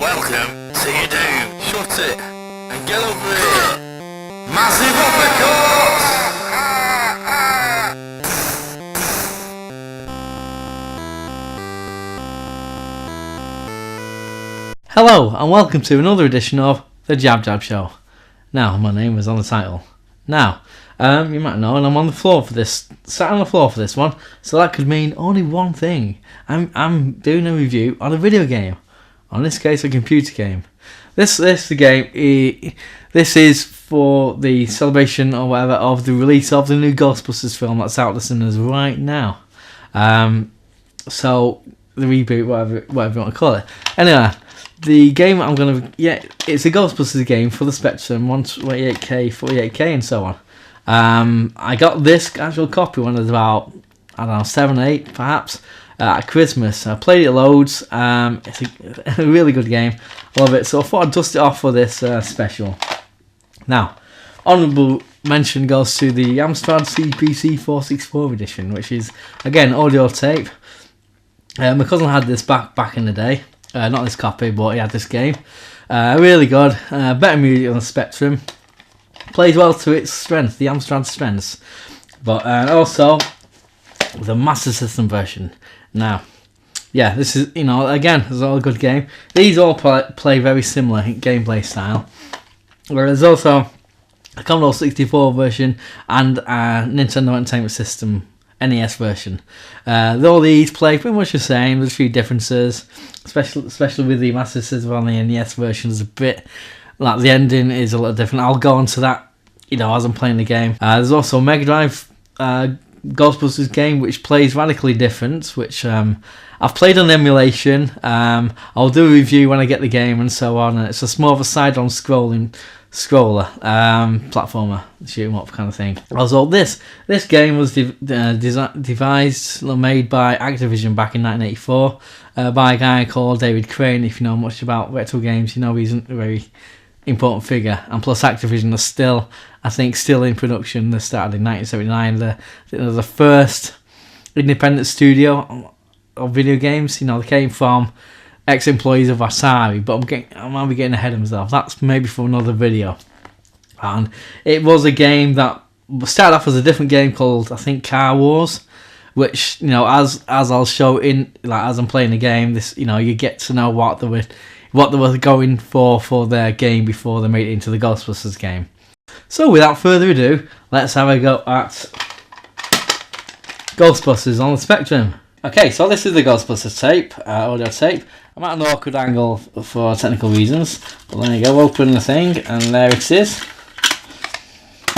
Welcome to your doom. Shut it and get over here. Massive uppercut! Hello and welcome to another edition of the JabJab Show. Now, my name is on the title. Now, you might know, and I'm on the floor for this, sat on the floor for this one, so that could mean only one thing. I'm doing a review on a video game. On this case, a computer game. This is for the celebration or whatever of the release of the new Ghostbusters film that's out in the cinemas right now. So the reboot, whatever you want to call it. Anyway, the game it's a Ghostbusters game for the Spectrum, 128K, 48K, and so on. I got this actual copy when I was about, 7, 8 perhaps, at Christmas. I played it loads. It's a really good game. I love it. So I thought I'd dust it off for this special. Now, honourable mention goes to the Amstrad CPC 464 edition, which is, again, audio tape. My cousin had this back in the day. Not this copy, but he had this game. Really good. Better music on the Spectrum. Plays well to its strength, the Amstrad strengths. But also the Master System version. Now, yeah, this is, again, it's all a good game. These all play very similar gameplay style. Whereas also a Commodore 64 version and a Nintendo Entertainment System NES version. All these play pretty much the same. There's a few differences, especially with the Master System on the NES version. Is a bit like the ending is a little different. I'll go on to that, as I'm playing the game. There's also a Mega Drive Ghostbusters game which plays radically different, which I've played on emulation. I'll do a review when I get the game and so on. And it's more of a side-on scroller, platformer, shoot 'em up kind of thing. Also, this game was devised, made by Activision back in 1984 by a guy called David Crane. If you know much about retro games, you know he's a very important figure. And plus, Activision are still in production. They started in 1979. They're the first independent studio of video games. They came from ex-employees of Atari, but I might be getting ahead of myself. That's maybe for another video. And it was a game that started off as a different game called, I think, Car Wars, which, as I'll show as I'm playing the game, this, you get to know what they were going for their game before they made it into the Ghostbusters game. So without further ado, let's have a go at Ghostbusters on the Spectrum. Okay, so this is the Ghostbusters tape, audio tape. I'm at an awkward angle for technical reasons, but there you go, open the thing, and there it is.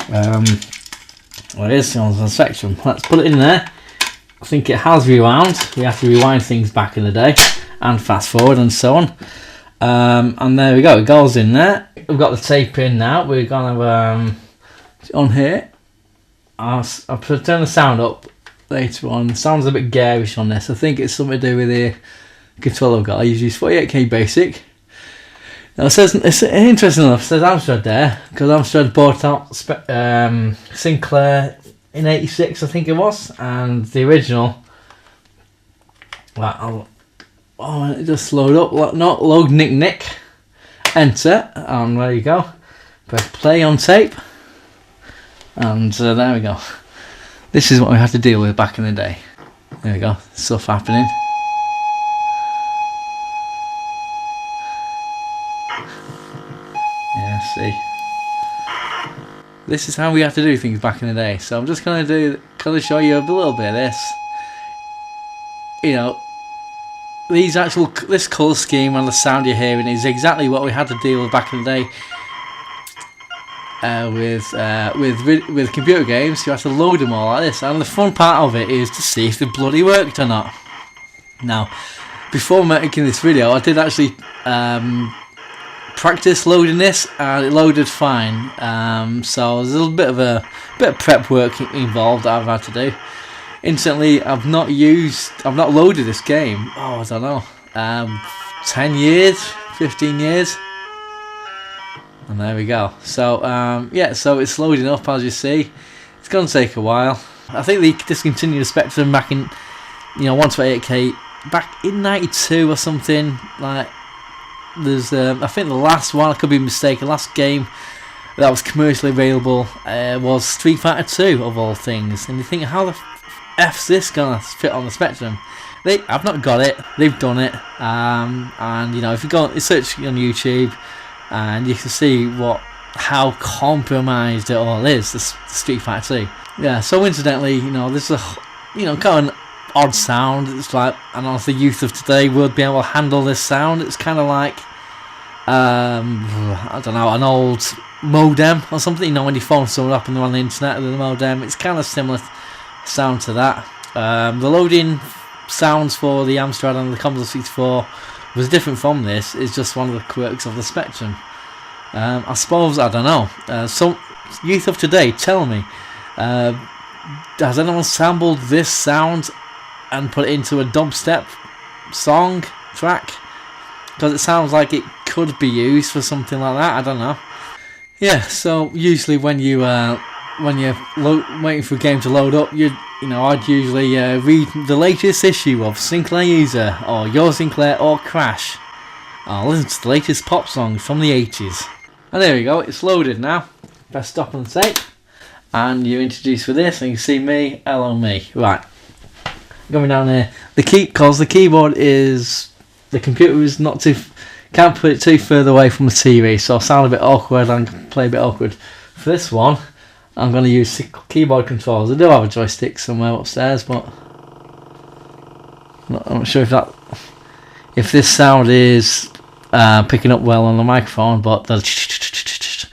It is on the Spectrum. Let's put it in there. I think it has rewound. We have to rewind things back in the day, and fast forward and so on. And there we go, it goes in there. We've got the tape in now. We're gonna on here. I'll turn the sound up later on. The sound's a bit garish on this. I think it's something to do with the control I've got. I usually use 48K basic. Now it says, it's interesting enough, it says Amstrad there, because Amstrad bought out Sinclair in 86, I think it was, and the original, it just load up, not load Nick, enter, and there you go, press play on tape, and there we go. This is what we had to deal with back in the day. There we go, stuff happening. Yeah, see. This is how we had to do things back in the day. So I'm just gonna show you a little bit of this. This colour scheme and the sound you're hearing is exactly what we had to deal with back in the day. With computer games, you have to load them all like this, and the fun part of it is to see if they bloody worked or not. Now, before making this video, I did actually practice loading this, and it loaded fine. So there's a little bit of prep work involved that I've had to do. Instantly, I've not loaded this game. I don't know, 10 years, 15 years. And there we go. So so it's loading up, as you see. It's going to take a while. I think they discontinued the Spectrum back in 128K back in 92 or something. Like, there's I think the last one, I could be mistaken, last game that was commercially available was Street Fighter 2 of all things. And you think, how the F's this gonna fit on the Spectrum? I've not got it. They've done it. And you know, if you go search on YouTube, and you can see how compromised it all is. The Street Fighter 2. Yeah. So incidentally, you know, this is kind of an odd sound. It's like, I don't know if the youth of today would be able to handle this sound. It's kind of like I don't know, an old modem or something. You know, when you phone someone up and they're on the internet with the modem, it's kind of similar sound to that. The loading sounds for the Amstrad and the Commodore 64 was different from this. It's just one of the quirks of the Spectrum. I suppose, I don't know. Some youth of today, tell me, has anyone sampled this sound and put it into a dubstep song track? Because it sounds like it could be used for something like that. I don't know. Yeah. So usually when you're waiting for a game to load up, I'd usually read the latest issue of Sinclair User or Your Sinclair or Crash. I'll listen to the latest pop songs from the 80s. And there we go. It's loaded now. Press stop on the tape, and you're introduced with this, and you can see me. Hello, me. Right. Going down here. Because the keyboard is. The computer is not too, can't put it too further away from the TV, so I sound a bit awkward and can play a bit awkward. For this one, I'm going to use keyboard controls. I do have a joystick somewhere upstairs, but I'm not sure if this sound is picking up well on the microphone, but it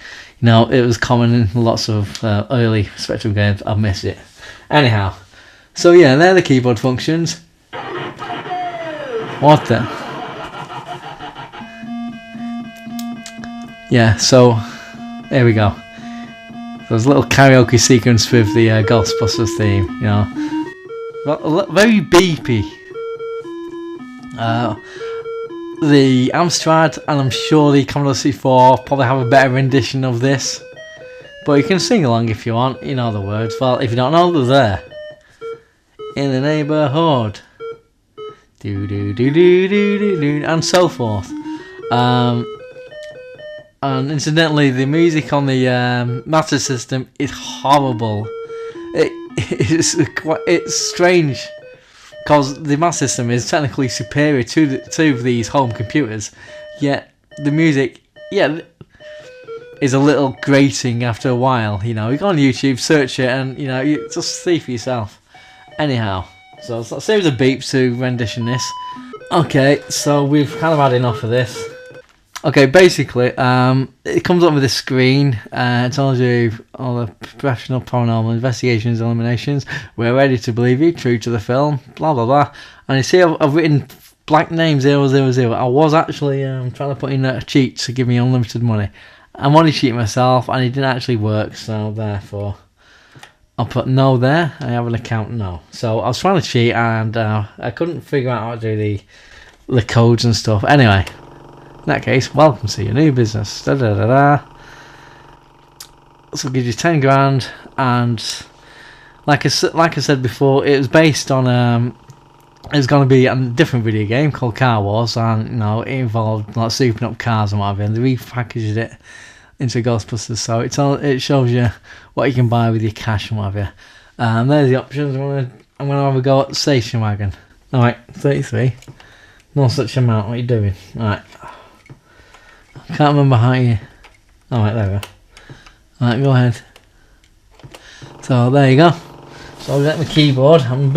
was common in lots of early Spectrum games. I miss it. Anyhow, so yeah, they're the keyboard functions. What the? Yeah, so there we go. There's a little karaoke sequence with the Ghostbusters theme, you know. Very beepy. The Amstrad and I'm sure the Commodore 64 probably have a better rendition of this. But you can sing along if you want, you know the words. Well, if you don't know, they're there. In the neighbourhood. Do do do do do do do, and so forth. And incidentally, the music on the Master System is horrible. It's strange because the Master System is technically superior to these home computers, yet the music, is a little grating after a while. You know, you go on YouTube, search it, and you just see for yourself. Anyhow, so it's a series of beeps to rendition this. Okay, so we've kind of had enough of this. Okay, basically, it comes up with this screen. It tells you all the professional paranormal investigations and eliminations. We're ready to believe you, true to the film, blah blah blah. And you see, I've written blank name 000. I was actually trying to put in a cheat to give me unlimited money. I'm only cheating myself, and it didn't actually work. So therefore, I'll put no there. I have an account no. So I was trying to cheat, and I couldn't figure out how to do the codes and stuff. Anyway. In that case, welcome to your new business. Da da da da. So it gives you 10 grand, and like I said before, it was based on it's going to be a different video game called Car Wars, and it involved like souping up cars and whatever, and they repackaged it into Ghostbusters. So it shows you what you can buy with your cash and whatever. There's the options. I'm gonna have a go at the station wagon. All right, 33. No such amount. What are you doing? All right. I can't remember how you. Alright, there we go. Alright, go ahead. So there you go. So I'll get my keyboard. I'm a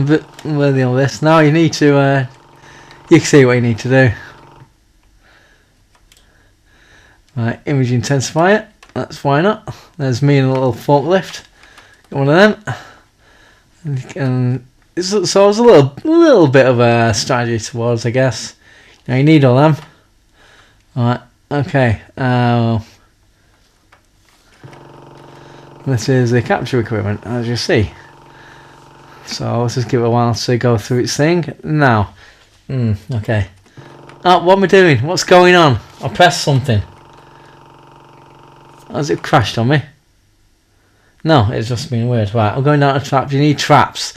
bit worthy of this. Now you need to you can see what you need to do. Right, image intensifier. That's why not. There's me in a little forklift. Got one of them. And so it's a little bit of a strategy towards, I guess. Now you need all them. Alright, okay. This is the capture equipment, as you see. So let's just give it a while to go through its thing. Now, okay. Oh, what am I doing? What's going on? I pressed something. Has it crashed on me? No, it's just been weird. Right, I'm going down to traps. You need traps,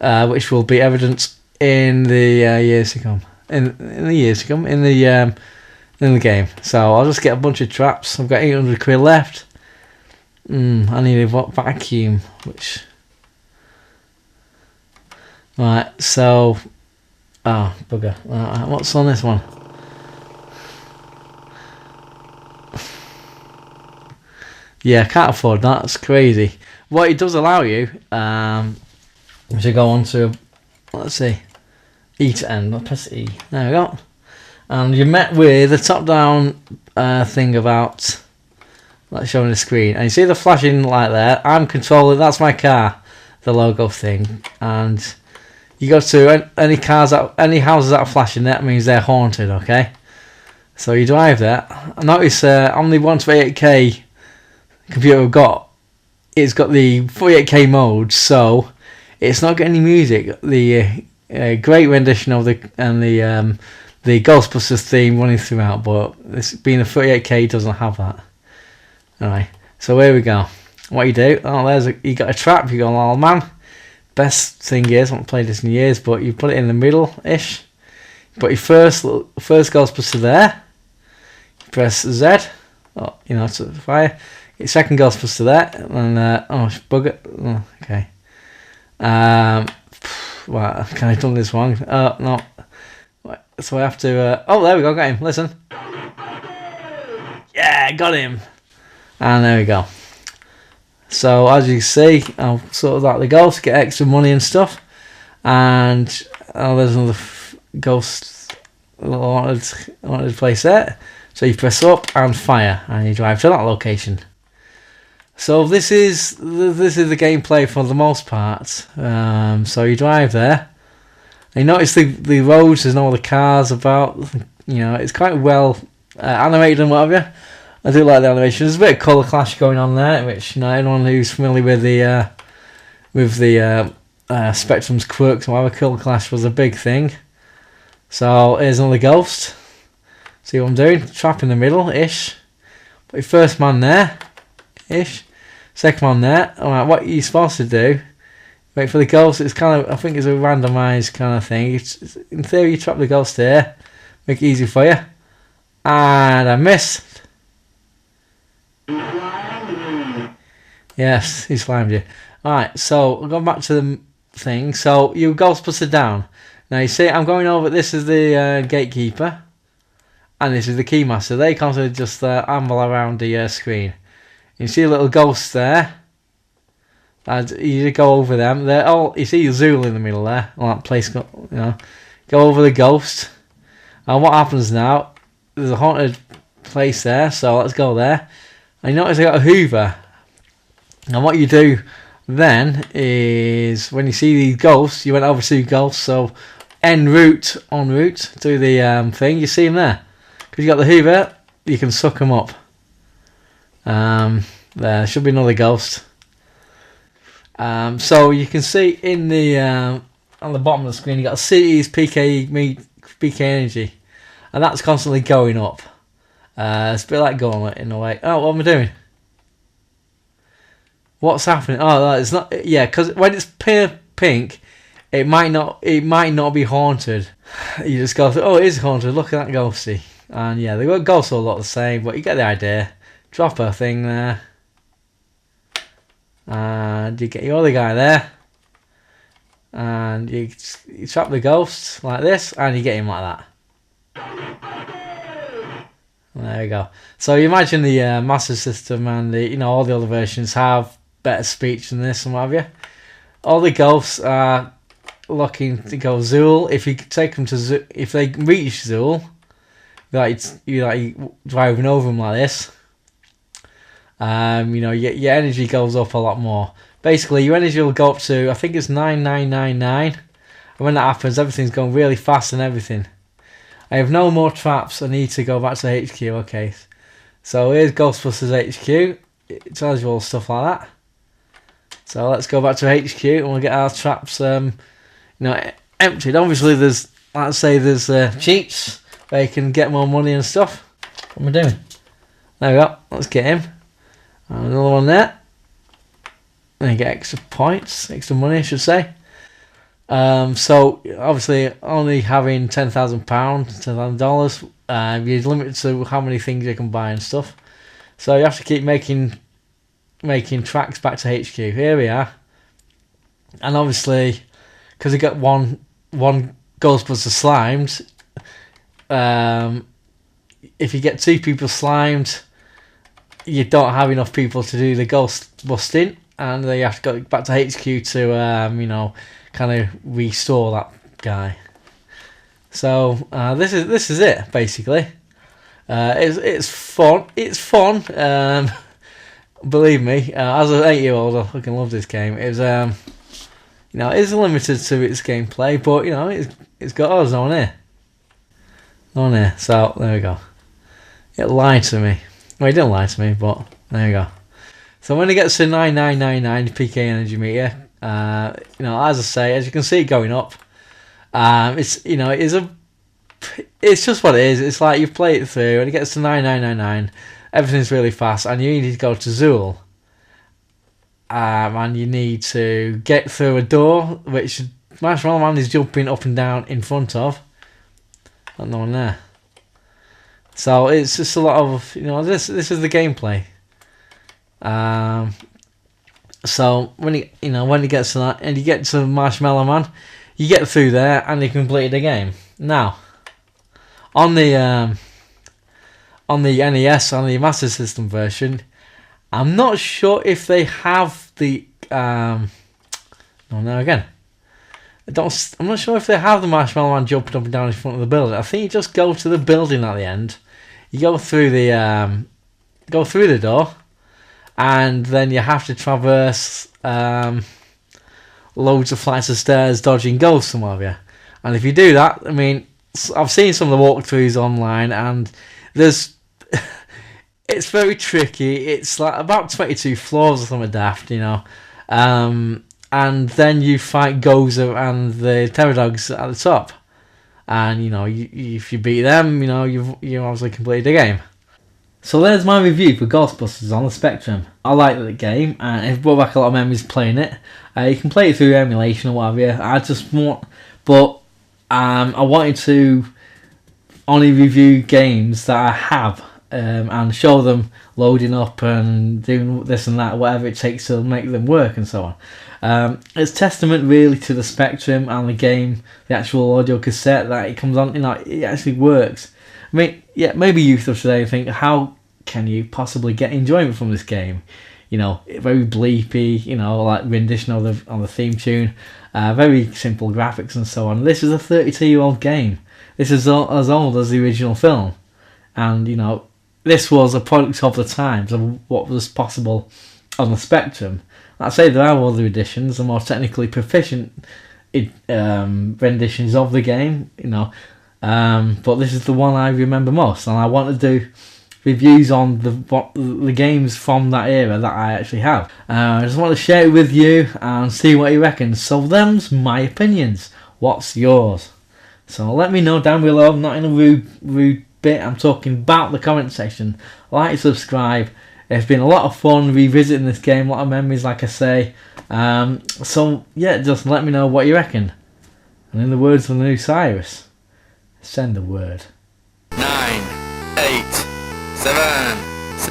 which will be evident in the years to come. in the years to come in the game. So I'll just get a bunch of traps. I've got 800 quid left. I need a vacuum, which right. So bugger. What's on this one? Yeah, I can't afford that. That's crazy. What it does allow you to go on to, let's see, E to end. I'll press E. There we go. And you're met with a top-down thing about, like, showing the screen. And you see the flashing light there. I'm controlling. That's my car, the logo thing. And you go to any houses that are flashing. That means they're haunted. Okay. So you drive there. I notice on the 128K computer I've got, it's got the 48K mode, so it's not getting any music. The great rendition of the Ghostbusters theme running throughout, but this being a 48K doesn't have that. Alright, so here we go. What you do? Oh, you got a trap. You go, oh man. Best thing is, I haven't played this in years, but you put it in the middle-ish. You put your first Ghostbuster there. You press Z. Oh, to fire. Your second Ghostbuster there, and bugger. Oh, okay. Well, can I done this wrong? No. So I have to. There we go. Got him. Listen. Yeah, got him. And there we go. So as you can see, I'll sort out the ghost, get extra money and stuff, and there's another ghost wanted place there. So you press up and fire, and you drive to that location. So this is the gameplay for the most part. So you drive there. And you notice the roads. There's no other cars about. It's quite well animated and whatever. I do like the animation. There's a bit of colour clash going on there, which anyone who's familiar with the Spectrum's quirks, whatever, colour clash was a big thing. So here's another ghost. See what I'm doing? Trap in the middle ish. Put your first man there. Ish. Second one there. Alright, what you're supposed to do, wait for the ghost. It's kind of, I think it's a randomised kind of thing. In theory, you trap the ghost here, make it easy for you. And I missed. Yes, he slimed you. Alright, so we'll go back to the thing. So you Ghostbuster down. Now you see, I'm going over. This is the gatekeeper, and this is the keymaster. They constantly just amble around the screen. You see a little ghost there. And you go over them. They're all. You see Zool in the middle there. Well, that place, go over the ghost. And what happens now? There's a haunted place there, so let's go there. And you notice I got a Hoover. And what you do then is when you see these ghosts, you went over to ghosts. So en route to the thing. You see them there because you got the Hoover. You can suck them up. There should be another ghost. So you can see in the on the bottom of the screen you got cities PK energy, and that's constantly going up. It's a bit like Gauntlet in a way. Oh, what am I doing? What's happening? Oh, it's not. Yeah, because when it's pink, it might not be haunted. You just go, oh, it is haunted. Look at that ghosty. And yeah, the ghosts are a lot the same, but you get the idea. Drop a thing there, and you get your other guy there, and you trap the ghost like this, and you get him like that. There we go. So you imagine the Master System and the all the other versions have better speech than this and what have you. All the ghosts are looking to go Zool. If you take them to Zool, if they reach Zool, you driving over them like this. Your energy goes up a lot more. Basically, your energy will go up to, I think it's 9999. And when that happens, everything's going really fast and everything. I have no more traps. I need to go back to HQ. Okay. So here's Ghostbusters HQ. It tells you all stuff like that. So let's go back to HQ and we'll get our traps emptied. Obviously, there's cheats where you can get more money and stuff. What am I doing? There we go. Let's get him. And another one there. And you get extra points, extra money, I should say. So obviously, only having £10,000, $10,000, you're limited to how many things you can buy and stuff. So you have to keep making tracks back to HQ. Here we are, and obviously, because we got one Ghostbusters slimed. If you get 2 people slimed, you don't have enough people to do the ghost busting, and then you have to go back to HQ to kind of restore that guy. So this is it basically. It's fun. It's fun. Believe me, as an 8-year-old, I fucking love this game. It's it's limited to its gameplay, but it's got us on here. So there we go. It lied to me. Well, it didn't lie to me, but there you go. So when it gets to 9999 PK energy meter, as I say, as you can see it going up, it's just what it is. It's like you play it through, and it gets to 9999, everything's really fast, and you need to go to Zool, and you need to get through a door which Marshmallow Man is jumping up and down in front of. Got no one there. So it's just a lot of this is the gameplay. So when it gets to that, and you get to Marshmallow Man, you get through there and you complete the game. Now, on the NES, on the Master System version, I'm not sure if they have the I'm not sure if they have the Marshmallow Man jumping up and down in front of the building. I think you just go to the building at the end. You go through the door, and then you have to traverse loads of flights of stairs, dodging ghosts and what have you. And if you do that, I mean, I've seen some of the walkthroughs online, and it's very tricky. It's like about 22 floors or something daft, and then you fight Gozer and the Terror Dogs at the top. And if you beat them, you've obviously completed the game. So there's my review for Ghostbusters on the Spectrum. I like the game, and it brought back a lot of memories playing it. You can play it through emulation or whatever. I wanted to only review games that I have, and show them loading up and doing this and that, whatever it takes to make them work and so on. It's testament really to the Spectrum and the game, the actual audio cassette that it comes on. It actually works. I mean, yeah, maybe youth of today think, how can you possibly get enjoyment from this game? Very bleepy, like rendition of the theme tune, very simple graphics and so on. This is a 32-year-old game. This is as old as the original film, and this was a product of the times of what was possible on the Spectrum. Like I say, there are other editions, the more technically proficient renditions of the game, but this is the one I remember most, and I want to do reviews on the games from that era that I actually have. I just want to share it with you and see what you reckon. So them's my opinions. What's yours? So let me know down below. I'm not in a rude bit. I'm talking about the comment section. Like, subscribe. It's been a lot of fun revisiting this game. A lot of memories, like I say. So yeah, just let me know what you reckon. And in the words of the new Cyrus, send the word. 9, 8, 7, 6,